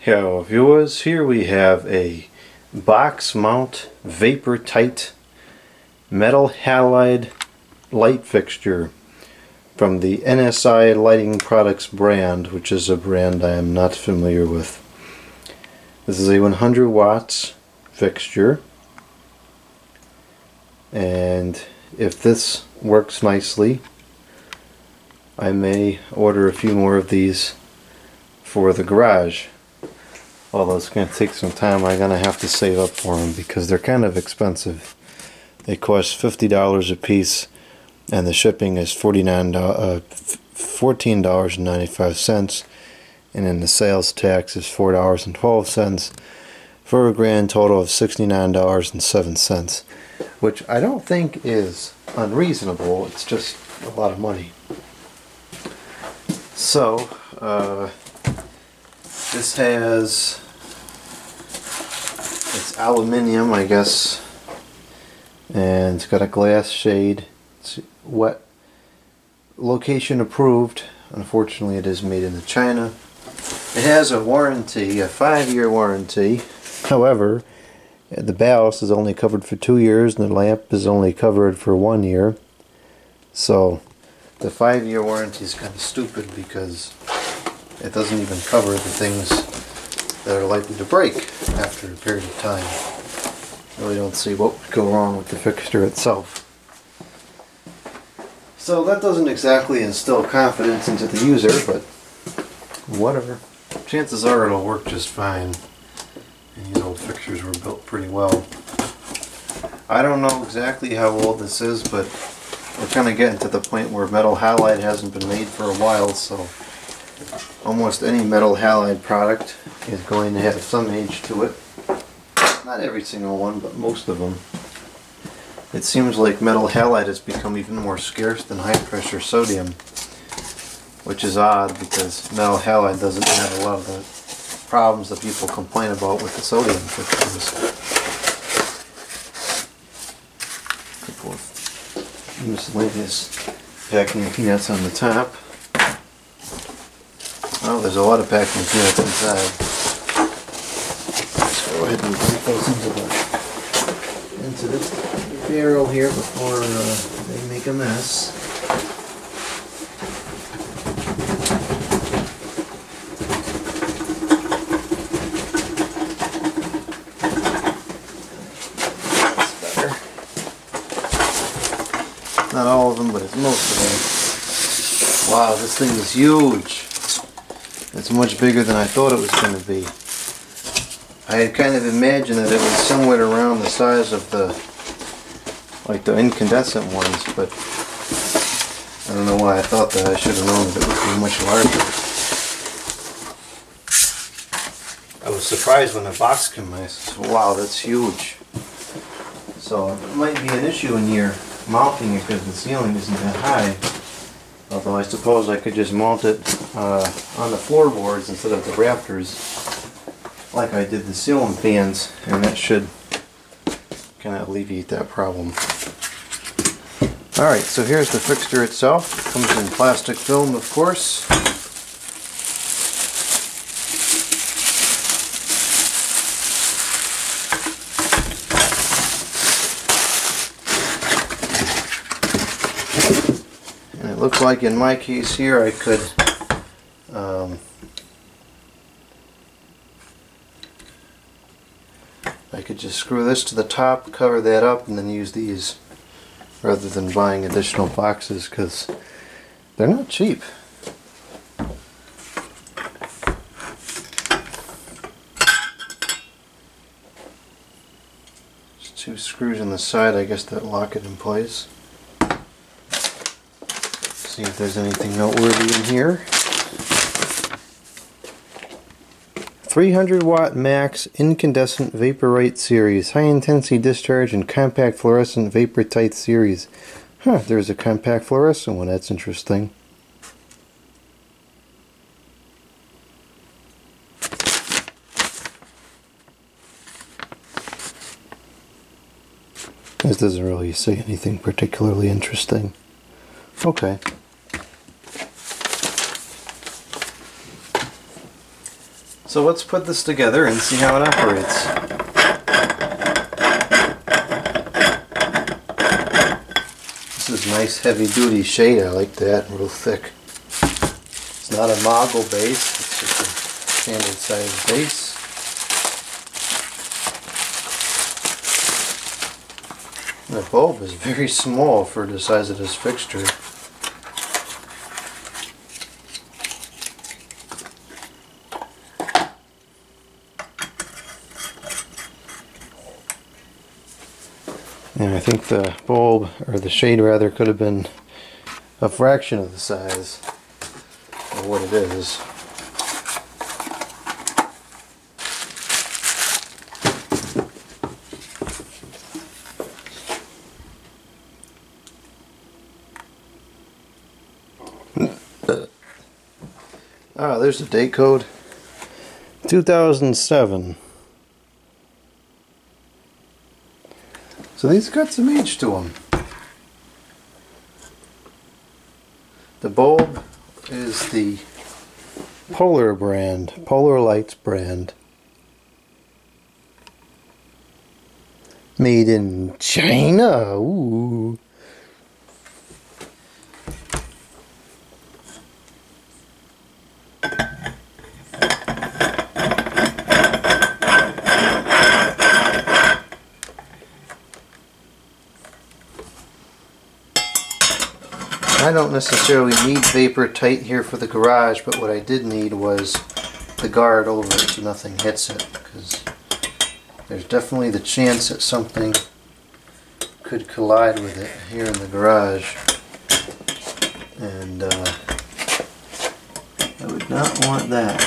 Hello viewers, here we have a box mount vapor tight metal halide light fixture from the NSI lighting products brand, which is a brand I am not familiar with. This is a 100 watts fixture, and if this works nicely I may order a few more of these for the garage. Although it's going to take some time, I'm going to have to save up for them because they're kind of expensive. They cost $50 a piece and the shipping is $14.95, and then the sales tax is $4.12 for a grand total of $69.07, which I don't think is unreasonable. It's just a lot of money. So this has, it's aluminium, I guess, and it's got a glass shade. It's wet, location approved. Unfortunately, it is made in China. It has a warranty, a 5-year warranty. However, the ballast is only covered for 2 years and the lamp is only covered for 1 year. So the 5-year warranty is kind of stupid because it doesn't even cover the things that are likely to break after a period of time. I really don't see what would go wrong with the fixture itself. So that doesn't exactly instill confidence into the user, but whatever. Chances are it'll work just fine. And these old fixtures were built pretty well. I don't know exactly how old this is, but we're kind of getting to the point where metal halide hasn't been made for a while, so almost any metal halide product is going to have some age to it. Not every single one, but most of them. It seems like metal halide has become even more scarce than high pressure sodium, which is odd because metal halide doesn't have a lot of the problems that people complain about with the sodium fixtures. A couple of miscellaneous packing peanuts on the top. Oh, there's a lot of packing peanuts inside. Let's go ahead and put those into the barrel here before they make a mess. That's better. Not all of them, but it's most of them. Wow, this thing is huge. It's much bigger than I thought it was going to be. I had kind of imagined that it was somewhere around the size of the incandescent ones, but I don't know why I thought that. I should have known that it would be much larger. I was surprised when the box came. I said, wow, that's huge. So it might be an issue when you're mounting it because the ceiling isn't that high. Although I suppose I could just mount it on the floorboards instead of the rafters, like I did the ceiling fans, and that should kind of alleviate that problem. Alright, so here's the fixture itself. It comes in plastic film, of course. And it looks like in my case here I could just screw this to the top, cover that up, and then use these rather than buying additional boxes because they're not cheap. Just 2 screws on the side, I guess, that lock it in place. See if there's anything noteworthy in here. 300 watt max incandescent Vaporite series, high intensity discharge and compact fluorescent vapor tight series. Huh, there's a compact fluorescent one, that's interesting. This doesn't really say anything particularly interesting. Okay. So let's put this together and see how it operates. This is nice heavy duty shade, I like that, real thick. It's not a mogul base, it's just a standard size base. The bulb is very small for the size of this fixture. And I think the bulb, or the shade rather, could have been a fraction of the size of what it is. Ah, there's the date code. 2007. So these got some age to them. The bulb is the Polar brand, Polar Lights brand. Made in China. Ooh. I don't necessarily need vapor tight here for the garage, but what I did need was the guard over it so nothing hits it, because there's definitely the chance that something could collide with it here in the garage, and I would not want that.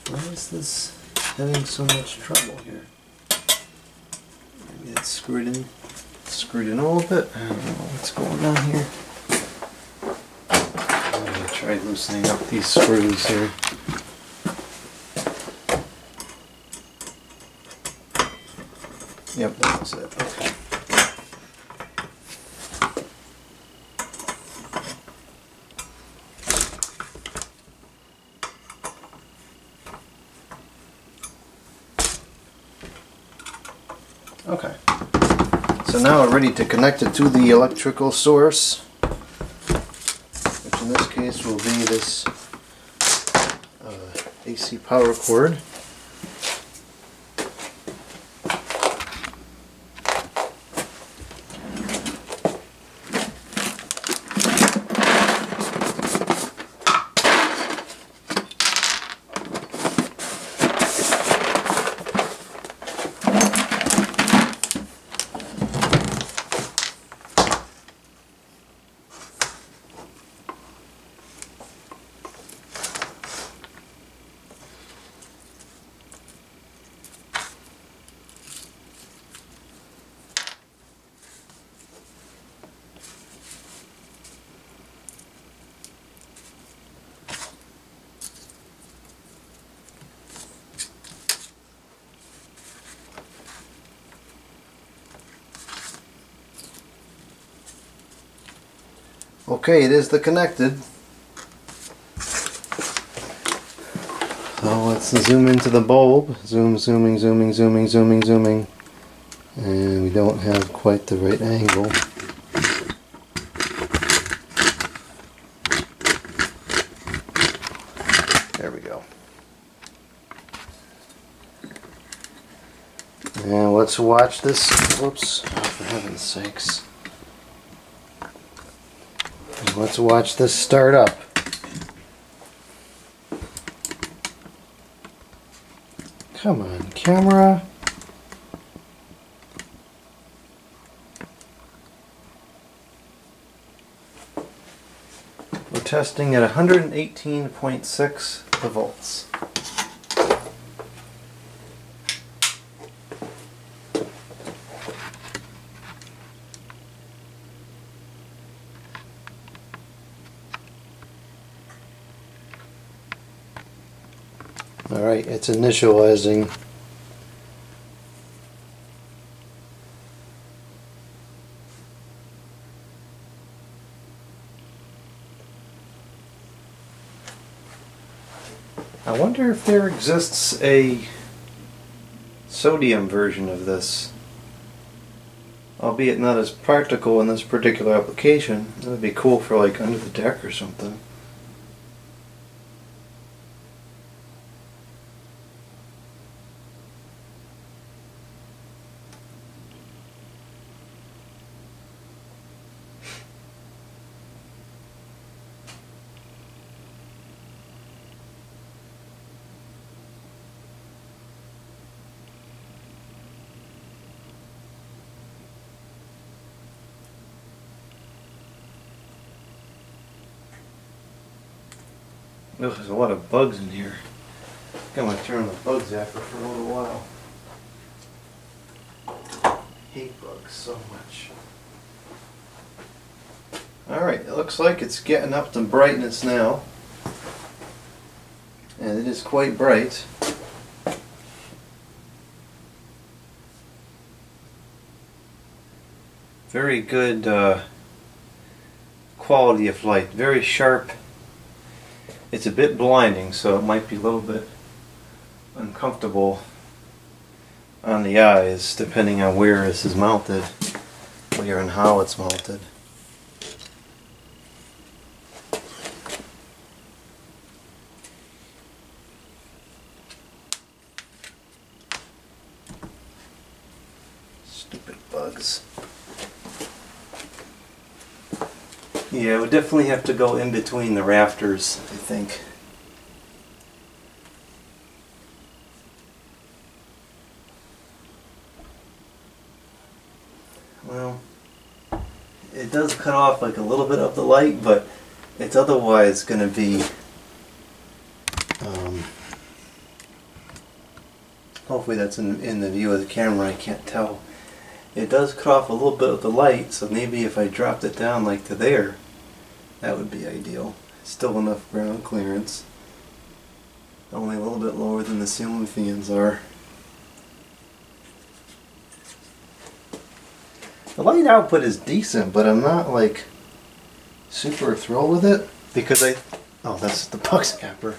Why is this having so much trouble here? Maybe it's screwed in a little bit. I don't know what's going on here. I'm going to try loosening up these screws here. Yep, that's it. Okay. Okay, so now we're ready to connect it to the electrical source, which in this case will be this AC power cord. Okay, it is the connected. So let's zoom into the bulb. Zooming. And we don't have quite the right angle. There we go. And let's watch this. Whoops, oh, for heaven's sakes. Let's watch this start up. Come on, camera. We're testing at 118.6 volts. Alright, it's initializing. I wonder if there exists a sodium version of this. Albeit not as practical in this particular application. That would be cool for like under the deck or something. Ugh, there's a lot of bugs in here. I think I'm going to turn on the bug zapper for a little while. I hate bugs so much. Alright, it looks like it's getting up to brightness now. And it is quite bright. Very good quality of light, very sharp. It's a bit blinding, so it might be a little bit uncomfortable on the eyes depending on where this is mounted, where and how it's mounted. Stupid bugs. Yeah, we definitely have to go in between the rafters, I think. Well, it does cut off like a little bit of the light, but it's otherwise going to be hopefully that's in the view of the camera, I can't tell. It does cut off a little bit of the light, so maybe if I dropped it down like to there, that would be ideal. Still enough ground clearance. Only a little bit lower than the ceiling fans are. The light output is decent, but I'm not like super thrilled with it because oh, that's the bug zapper.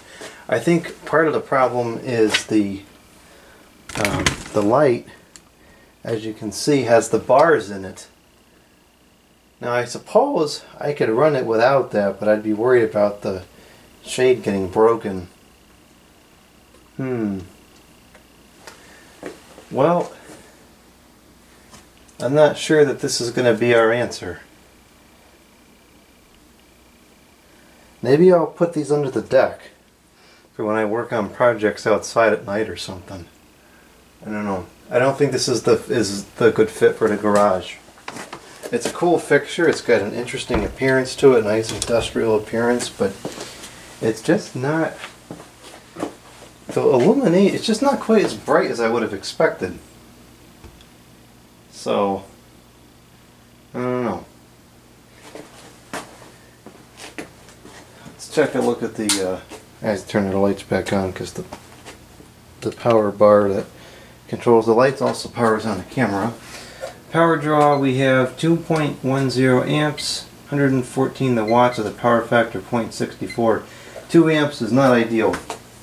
I think part of the problem is the light, as you can see, has the bars in it. Now I suppose I could run it without that, but I'd be worried about the shade getting broken. Well, I'm not sure that this is going to be our answer. Maybe I'll put these under the deck for when I work on projects outside at night or something. I don't know. I don't think this is the good fit for the garage. It's a cool fixture. It's got an interesting appearance to it, nice industrial appearance, but it's just not. The illuminate. It's just not quite as bright as I would have expected. So I don't know. Let's take a look at the. I have to turn the lights back on because the power bar that controls the lights also powers on the camera. Power draw, we have 2.10 amps, 114 the watts with a power factor 0.64. 2 amps is not ideal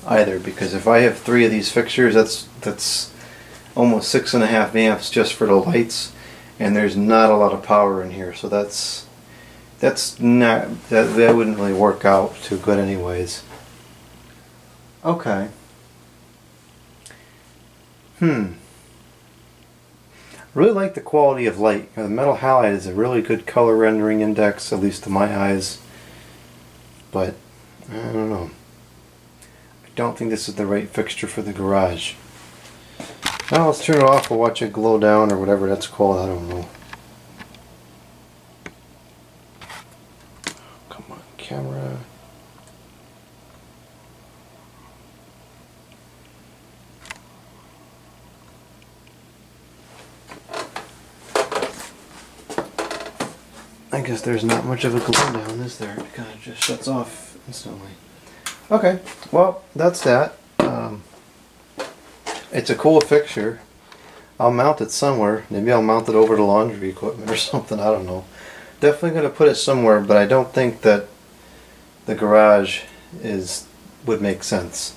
either, because if I have 3 of these fixtures, that's almost 6.5 amps just for the lights, and there's not a lot of power in here, so that wouldn't really work out too good anyways. Okay. Really like the quality of light. The Metal Halide is a really good color rendering index, at least to my eyes. But I don't know. I don't think this is the right fixture for the garage. Now let's turn it off or watch it glow down or whatever that's called. I don't know. Come on, camera. I guess there's not much of a glow down, is there? It kind of just shuts off instantly. Okay, well, that's that. It's a cool fixture. I'll mount it somewhere. Maybe I'll mount it over the laundry equipment or something. I don't know. Definitely going to put it somewhere, but I don't think that the garage is would make sense.